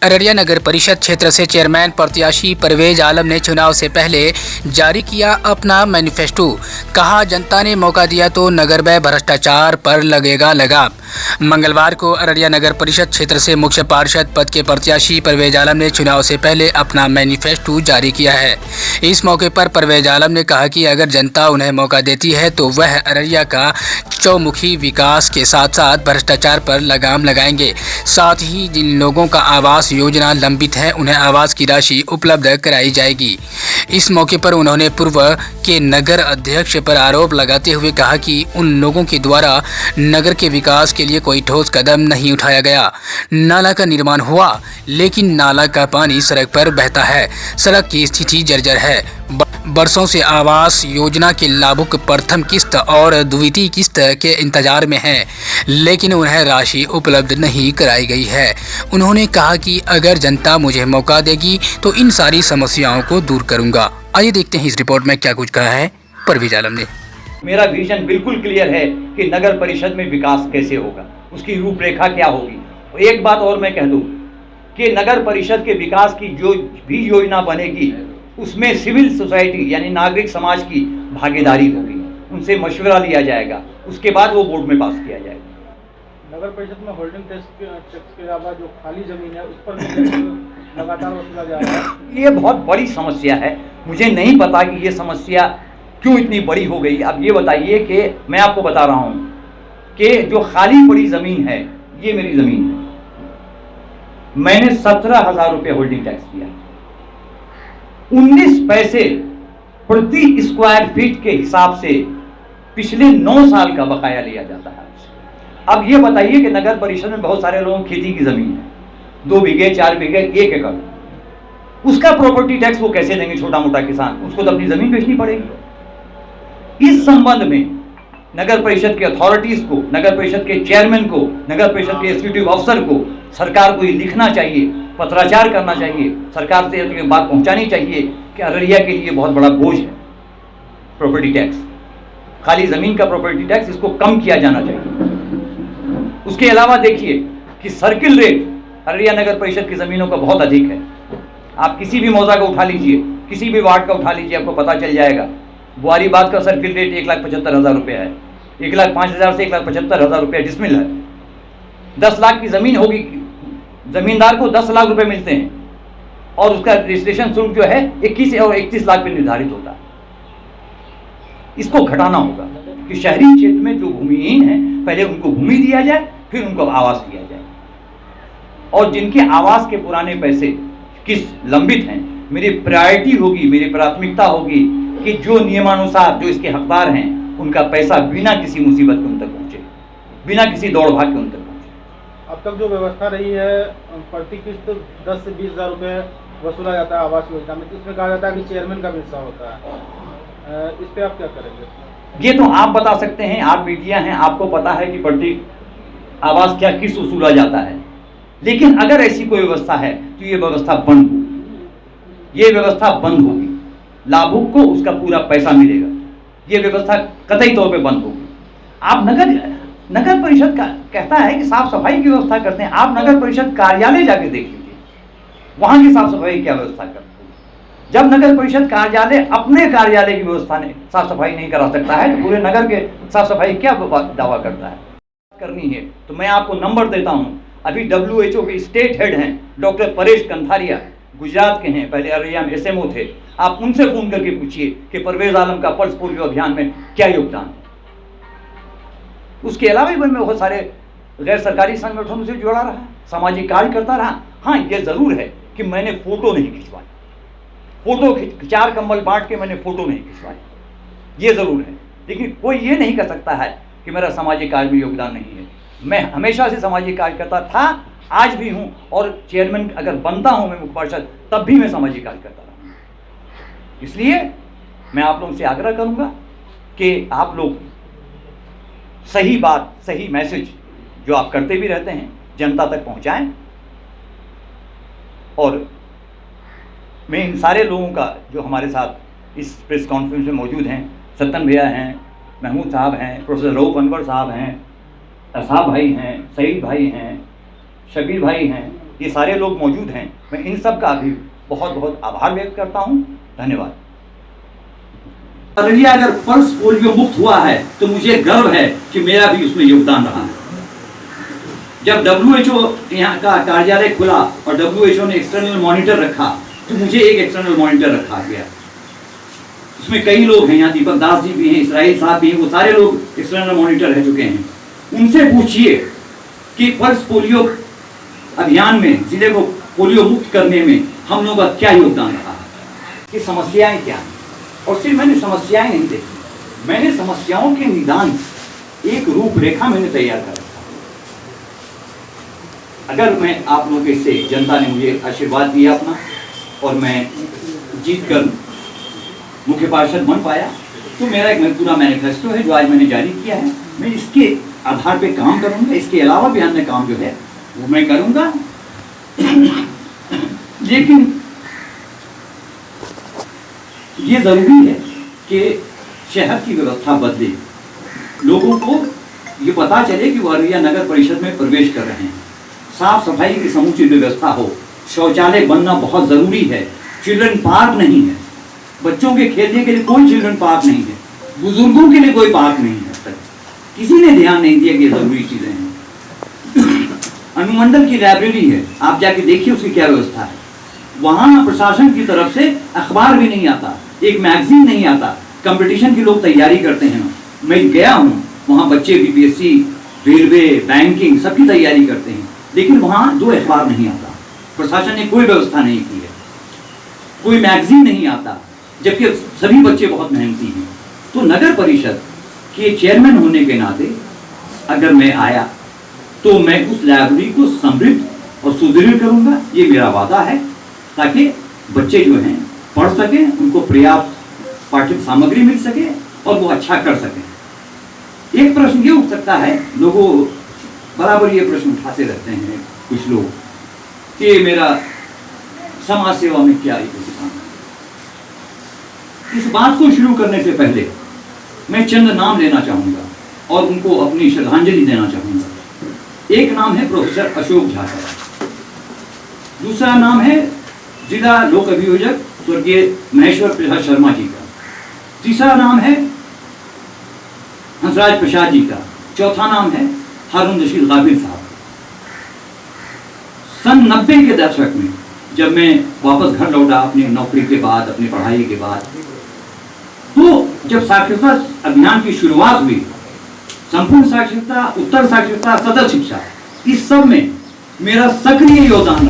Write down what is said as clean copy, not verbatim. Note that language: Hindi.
अररिया नगर परिषद क्षेत्र से चेयरमैन प्रत्याशी परवेज आलम ने चुनाव से पहले जारी किया अपना मैनिफेस्टो। कहा, जनता ने मौका दिया तो नगर में भ्रष्टाचार पर लगेगा लगाम। मंगलवार को अररिया नगर परिषद क्षेत्र से मुख्य पार्षद पद के प्रत्याशी परवेज आलम ने चुनाव से पहले अपना मैनिफेस्टो जारी किया है। इस मौके पर परवेज आलम ने कहा कि अगर जनता उन्हें मौका देती है तो वह अररिया का चौमुखी विकास के साथ साथ भ्रष्टाचार पर लगाम लगाएंगे। साथ ही जिन लोगों का आवास योजना लंबित है उन्हें आवास की राशि उपलब्ध कराई जाएगी। इस मौके पर उन्होंने पूर्व के नगर अध्यक्ष पर आरोप लगाते हुए कहा कि उन लोगों के द्वारा नगर के विकास के लिए कोई ठोस कदम नहीं उठाया गया। नाला का निर्माण हुआ लेकिन नाला का पानी सड़क पर बहता है। सड़क की स्थिति जर्जर है। बरसों से आवास योजना के लाभुक प्रथम किस्त और द्वितीय किस्त के इंतजार में हैं, लेकिन उन्हें राशि उपलब्ध नहीं कराई गई है। उन्होंने कहा कि अगर जनता मुझे मौका देगी तो इन सारी समस्याओं को दूर करूंगा। आइए देखते हैं इस रिपोर्ट में क्या कुछ कहा है परवेज आलम ने। मेरा विजन बिल्कुल क्लियर है कि नगर परिषद में विकास कैसे होगा, उसकी रूपरेखा क्या होगी। एक बात और मैं कह दूं कि नगर परिषद के विकास की जो भी योजना बनेगी उसमें सिविल सोसाइटी यानी नागरिक समाज की भागीदारी होगी, उनसे मशवरा लिया जाएगा, उसके बाद वो बोर्ड में पास किया जाएगा। नगर परिषद में होल्डिंग टैक्स के अलावा जो खाली जमीन है उस पर भी लगातार वसूला जा रहा है। ये बहुत बड़ी समस्या है। मुझे नहीं पता कि ये समस्या क्यों इतनी बड़ी हो गई। अब ये बताइए कि मैं आपको बता रहा हूँ कि जो खाली पड़ी जमीन है ये मेरी जमीन है। मैंने 17,000 रुपये होल्डिंग टैक्स दिया। 19 पैसे प्रति स्क्वायर फीट के हिसाब से पिछले 9 साल का बकाया लिया जाता है। अब ये बताइए कि नगर परिषद में बहुत सारे लोगों की खेती की जमीन है, 2 बीघे 4 बीघे 1 एकड़, उसका प्रॉपर्टी टैक्स वो कैसे देंगे? छोटा मोटा किसान, उसको तो अपनी जमीन बेचनी पड़ेगी। इस संबंध में नगर परिषद के अथॉरिटीज को, नगर परिषद के चेयरमैन को, नगर परिषद के एग्जीक्यूटिव अफसर को सरकार को ये लिखना चाहिए, पत्राचार करना चाहिए, सरकार से ये बात पहुंचानी चाहिए कि अररिया के लिए बहुत बड़ा बोझ है प्रॉपर्टी टैक्स, खाली जमीन का प्रॉपर्टी टैक्स, इसको कम किया जाना चाहिए। उसके अलावा देखिए कि सर्किल रेट अररिया नगर परिषद की जमीनों का बहुत अधिक है। आप किसी भी मौजा का उठा लीजिए, किसी भी वार्ड का उठा लीजिए, आपको पता चल जाएगा। बुआरीबाद का सर्किल रेट 1,75,000 रुपये है, 1,05,000 से 1,75,000 रुपये डिसमिल है। 10 लाख की जमीन होगी, जमींदार को 10 लाख रुपए मिलते हैं और उसका रजिस्ट्रेशन शुल्क जो है 21 और 31 लाख पे निर्धारित होता है। इसको घटाना होगा कि शहरी क्षेत्र में जो भूमिहीन है पहले उनको भूमि दिया जाए, फिर उनको आवास दिया जाए। और जिनके आवास के पुराने पैसे किस लंबित हैं, मेरी प्रायोरिटी होगी, मेरी प्राथमिकता होगी कि जो नियमानुसार जो इसके हकदार हैं उनका पैसा बिना किसी मुसीबत के उन तक पहुंचे, बिना किसी दौड़ भाग के उन तक पहुंचे। अब तक जो व्यवस्था रही है प्रति किस्त 10 से 20,000 रुपये वसूला जाता है आवास योजना में, इसमें कहा जाता है कि चेयरमैन का भी हिस्सा होता है। इस पर आप क्या करेंगे? ये तो आप बता सकते हैं, आप मीडिया हैं, आपको पता है कि प्रति आवास क्या किस वसूला जाता है। लेकिन अगर ऐसी कोई व्यवस्था है तो ये व्यवस्था बंद होगी, ये व्यवस्था बंद होगी, लाभुक को उसका पूरा पैसा मिलेगा, ये व्यवस्था कतई तौर पे बंद होगी। आप नगर परिषद का कहता है कि साफ सफाई की व्यवस्था करते हैं, आप नगर परिषद कार्यालय जाके देख लीजिए, वहां की साफ सफाई क्या व्यवस्था करते हैं। जब नगर परिषद कार्यालय अपने कार्यालय की व्यवस्था ने साफ सफाई नहीं करा सकता है तो पूरे नगर के साफ सफाई क्या दावा करता है? करनी है तो मैं आपको नंबर देता हूं। अभी WHO के स्टेट हेड हैं डॉक्टर परेश कंथारिया, गुजरात के हैं, पहले अररिया में SMO थे। आप उनसे फोन करके पूछिए कि परवेज आलम का पल्स पोलियो अभियान में क्या योगदान है। उसके अलावा भी मैं बहुत सारे गैर सरकारी संगठनों से जुड़ा रहा, सामाजिक कार्य करता रहा। हाँ, ये जरूर है कि मैंने फोटो नहीं खिंचवाई, फोटो 4 कंबल बांट के मैंने फोटो नहीं खिंचवाई, ये जरूर है। लेकिन कोई ये नहीं कर सकता है कि मेरा सामाजिक कार्य में योगदान नहीं है। मैं हमेशा से सामाजिक कार्य करता था, आज भी हूँ, और चेयरमैन अगर बनता हूँ मैं मुख्य पार्षद तब भी मैं सामाजिक कार्य करता रहा। इसलिए मैं आप लोगों से आग्रह करूँगा कि आप लोग सही बात, सही मैसेज जो आप करते भी रहते हैं जनता तक पहुँचाएं। और मैं इन सारे लोगों का जो हमारे साथ इस प्रेस कॉन्फ्रेंस में मौजूद हैं, सत्तन भैया हैं, महमूद साहब हैं, प्रोफेसर रऊफ अनवर साहब हैं, असाब भाई हैं, सईद भाई हैं, शबीर भाई हैं, ये सारे लोग मौजूद हैं, मैं इन सब का भी बहुत बहुत आभार व्यक्त करता हूँ। धन्यवाद। अररिया अगर पल्स पोलियो मुक्त हुआ है तो मुझे गर्व है कि मेरा भी उसमें योगदान रहा है। जब WHO यहाँ का कार्यालय खुला और WHO ने एक्सटर्नल मॉनिटर रखा तो मुझे एक एक्सटर्नल मॉनिटर रखा गया। उसमें कई लोग हैं, यहाँ दीपक दास जी भी हैं, इसराइल साहब भी हैं, वो सारे लोग एक्सटर्नल मॉनिटर रह चुके हैं। उनसे पूछिए कि पल्स पोलियो अभियान में जिले को पोलियो मुक्त करने में हम लोगों का क्या योगदान रहा है, कि समस्याएं क्या हैं। और सिर्फ मैंने समस्याएं नहीं देखी, मैंने समस्याओं के निदान एक रूपरेखा मैंने तैयार कर रखा। अगर मैं आप लोगों के से जनता ने मुझे आशीर्वाद दिया अपना और मैं जीत कर मुख्य पार्षद बन पाया तो मेरा एक पूरा मैनिफेस्टो है जो आज मैंने जारी किया है। मैं इसके आधार पे काम करूंगा, इसके अलावा भी अन्य काम जो है वो मैं करूंगा। लेकिन ये जरूरी है कि शहर की व्यवस्था बदले, लोगों को ये पता चले कि वो अररिया नगर परिषद में प्रवेश कर रहे हैं, साफ सफाई की समुचित व्यवस्था हो, शौचालय बनना बहुत जरूरी है, चिल्ड्रन पार्क नहीं है, बच्चों के खेलने के लिए कोई चिल्ड्रन पार्क नहीं है, बुजुर्गों के लिए कोई पार्क नहीं है। तक किसी ने ध्यान नहीं दिया कि ये जरूरी चीजें हैं। अनुमंडल की लाइब्रेरी है, आप जाके देखिए उसकी क्या व्यवस्था है। वहाँ प्रशासन की तरफ से अखबार भी नहीं आता, एक मैगजीन नहीं आता, कंपटीशन की लोग तैयारी करते हैं। मैं गया हूँ, वहाँ बच्चे BPSC, रेलवे, बैंकिंग सबकी तैयारी करते हैं, लेकिन वहाँ 2 अखबार नहीं आता। प्रशासन ने कोई व्यवस्था नहीं की है, कोई मैगजीन नहीं आता, जबकि सभी बच्चे बहुत मेहनती हैं। तो नगर परिषद के चेयरमैन होने के नाते अगर मैं आया तो मैं उस लाइब्रेरी को समृद्ध और सुदृढ़ करूंगा, ये मेरा वादा है, ताकि बच्चे जो हैं पढ़ सकें, उनको पर्याप्त पाठ्य सामग्री मिल सके और वो अच्छा कर सकें। एक प्रश्न ये उठ सकता है, लोगों बराबर ये प्रश्न उठाते रहते हैं कुछ लोग कि मेरा समाज सेवा में क्या योगदान है। इस बात को शुरू करने से पहले मैं चंद नाम लेना चाहूँगा और उनको अपनी श्रद्धांजलि देना चाहूँगा। एक नाम है प्रोफेसर अशोक झा का, दूसरा नाम है जिला लोक अभियोजक स्वर्गीय महेश्वर प्रसाद शर्मा जी का, तीसरा नाम है हंसराज प्रसाद जी का, चौथा नाम है हारून रशीद गाफिल साहब। सन 90 के दशक में जब मैं वापस घर लौटा अपनी नौकरी के बाद, अपनी पढ़ाई के बाद, तो जब साक्षरता अभियान की शुरुआत हुई, संपूर्ण साक्षरता, उत्तर साक्षरता, सतत शिक्षा, इस सब में मेरा सक्रिय योगदान